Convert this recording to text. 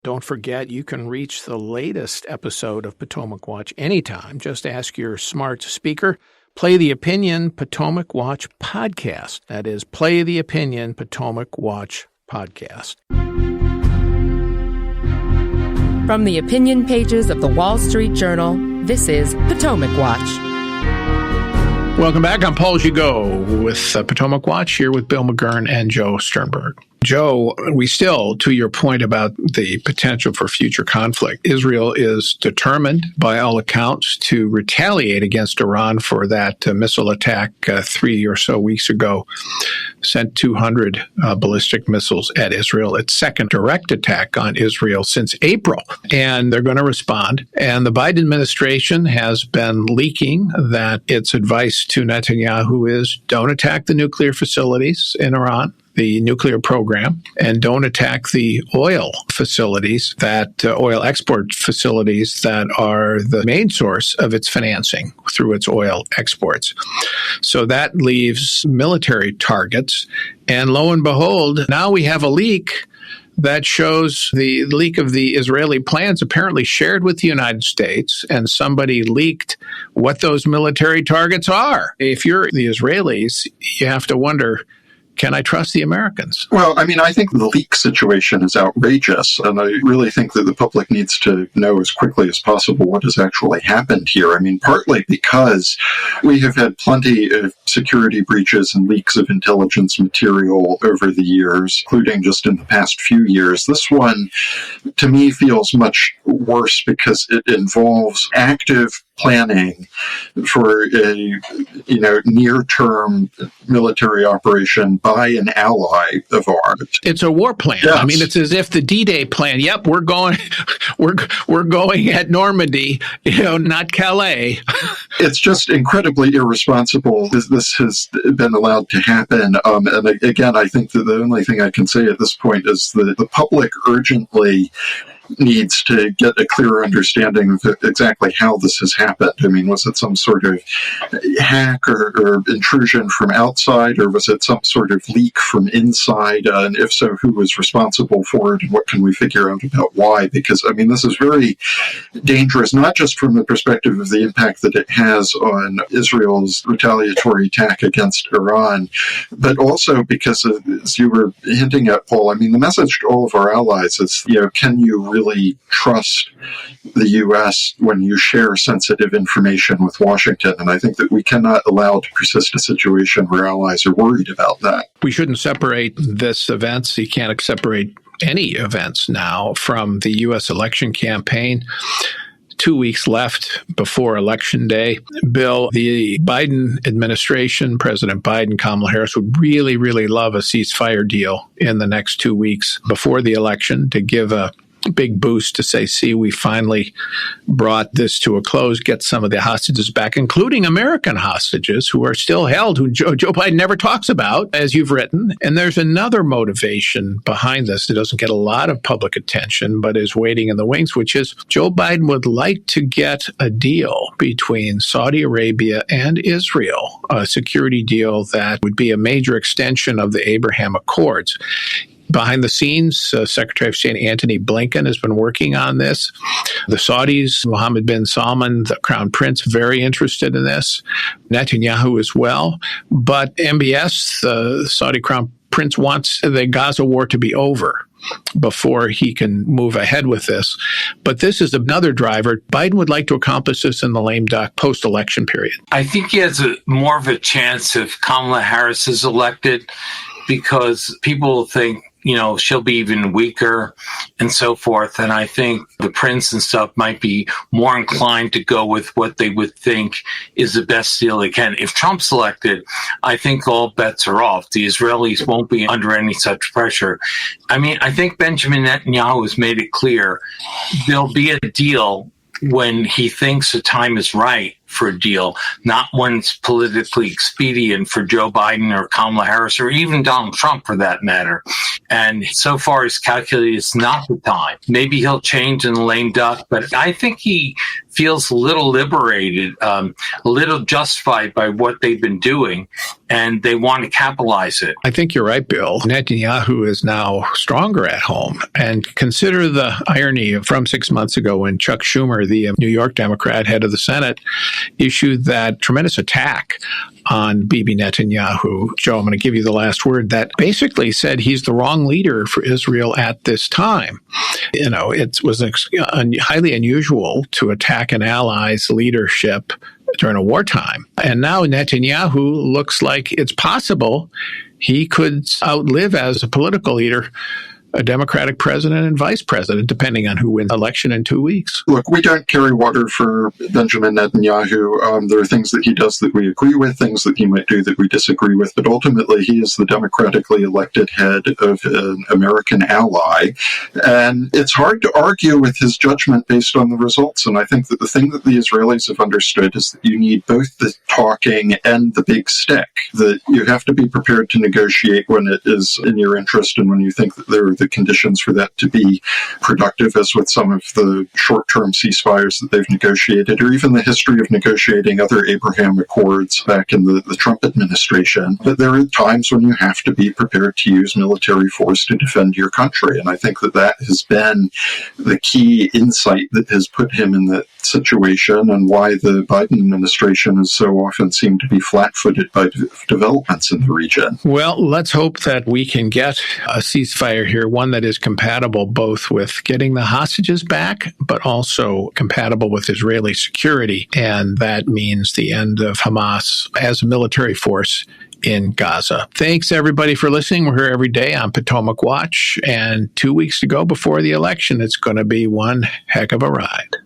Don't forget, you can reach the latest episode of Potomac Watch anytime. Just ask your smart speaker, play the Opinion Potomac Watch podcast. That is, play the Opinion Potomac Watch podcast. From the opinion pages of the Wall Street Journal, this is Potomac Watch. Welcome back. I'm Paul Gigot with Potomac Watch, here with Bill McGurn and Joe Sternberg. Joe, we still, to your point about the potential for future conflict, Israel is determined, by all accounts, to retaliate against Iran for that missile attack 3 or so weeks ago. Sent 200 ballistic missiles at Israel. Its second direct attack on Israel since April. And they're going to respond. And the Biden administration has been leaking that its advice to Netanyahu is don't attack the nuclear facilities in Iran, the nuclear program, and don't attack the oil facilities, oil export facilities that are the main source of its financing through its oil exports. So that leaves military targets. And lo and behold, now we have a leak that shows the leak of the Israeli plans apparently shared with the United States, and somebody leaked what those military targets are. If you're the Israelis, you have to wonder, can I trust the Americans? Well, I mean, I think the leak situation is outrageous, and I really think that the public needs to know as quickly as possible what has actually happened here. I mean, partly because we have had plenty of security breaches and leaks of intelligence material over the years, including just in the past few years. This one, to me, feels much worse because it involves active planning for a near-term military operation by an ally of ours. It's a war plan. Yes. I mean, it's as if the D-Day plan. Yep, we're going at Normandy, not Calais. It's just incredibly irresponsible. This has been allowed to happen. And again, I think that the only thing I can say at this point is that the public urgently needs to get a clearer understanding of exactly how this has happened. I mean, was it some sort of hack or intrusion from outside, or was it some sort of leak from inside? And if so, who was responsible for it, and what can we figure out about why? Because, I mean, this is very dangerous, not just from the perspective of the impact that it has on Israel's retaliatory attack against Iran, but also because, as you were hinting at, Paul, I mean, the message to all of our allies is, can you really trust the U.S. when you share sensitive information with Washington? And I think that we cannot allow to persist a situation where allies are worried about that. We shouldn't separate this events. You can't separate any events now from the U.S. election campaign. 2 weeks left before Election Day. Bill, the Biden administration, President Biden, Kamala Harris, would really, really love a ceasefire deal in the next 2 weeks before the election to give a big boost to say, see, we finally brought this to a close, get some of the hostages back, including American hostages who are still held, who Joe Biden never talks about, as you've written. And there's another motivation behind this that doesn't get a lot of public attention, but is waiting in the wings, which is Joe Biden would like to get a deal between Saudi Arabia and Israel, a security deal that would be a major extension of the Abraham Accords. Behind the scenes, Secretary of State Antony Blinken has been working on this. The Saudis, Mohammed bin Salman, the Crown Prince, very interested in this. Netanyahu as well. But MBS, the Saudi Crown Prince, wants the Gaza war to be over before he can move ahead with this. But this is another driver. Biden would like to accomplish this in the lame duck post-election period. I think he has more of a chance if Kamala Harris is elected, because people think, she'll be even weaker and so forth. And I think the prince and stuff might be more inclined to go with what they would think is the best deal they can. If Trump's elected, I think all bets are off. The Israelis won't be under any such pressure. I mean, I think Benjamin Netanyahu has made it clear there'll be a deal when he thinks the time is right for a deal, not when it's politically expedient for Joe Biden or Kamala Harris or even Donald Trump for that matter. And so far he's calculated it's not the time. Maybe he'll change in the lame duck, but I think he feels a little liberated, a little justified by what they've been doing, and they want to capitalize it. I think you're right, Bill. Netanyahu is now stronger at home. And consider the irony of from 6 months ago when Chuck Schumer, the New York Democrat head of the Senate, issued that tremendous attack on Bibi Netanyahu. Joe, I'm going to give you the last word. That basically said he's the wrong leader for Israel at this time. It was highly unusual to attack an ally's leadership during a wartime. And now Netanyahu looks like it's possible he could outlive as a political leader a Democratic president and vice president, depending on who wins the election in 2 weeks. Look, we don't carry water for Benjamin Netanyahu. There are things that he does that we agree with, things that he might do that we disagree with, but ultimately he is the democratically elected head of an American ally. And it's hard to argue with his judgment based on the results. And I think that the thing that the Israelis have understood is that you need both the talking and the big stick, that you have to be prepared to negotiate when it is in your interest and when you think that there are the conditions for that to be productive, as with some of the short-term ceasefires that they've negotiated, or even the history of negotiating other Abraham Accords back in the Trump administration. But there are times when you have to be prepared to use military force to defend your country. And I think that has been the key insight that has put him in that situation, and why the Biden administration has so often seemed to be flat-footed by developments in the region. Well, let's hope that we can get a ceasefire here, one that is compatible both with getting the hostages back, but also compatible with Israeli security. And that means the end of Hamas as a military force in Gaza. Thanks, everybody, for listening. We're here every day on Potomac Watch. And 2 weeks to go before the election. It's going to be one heck of a ride.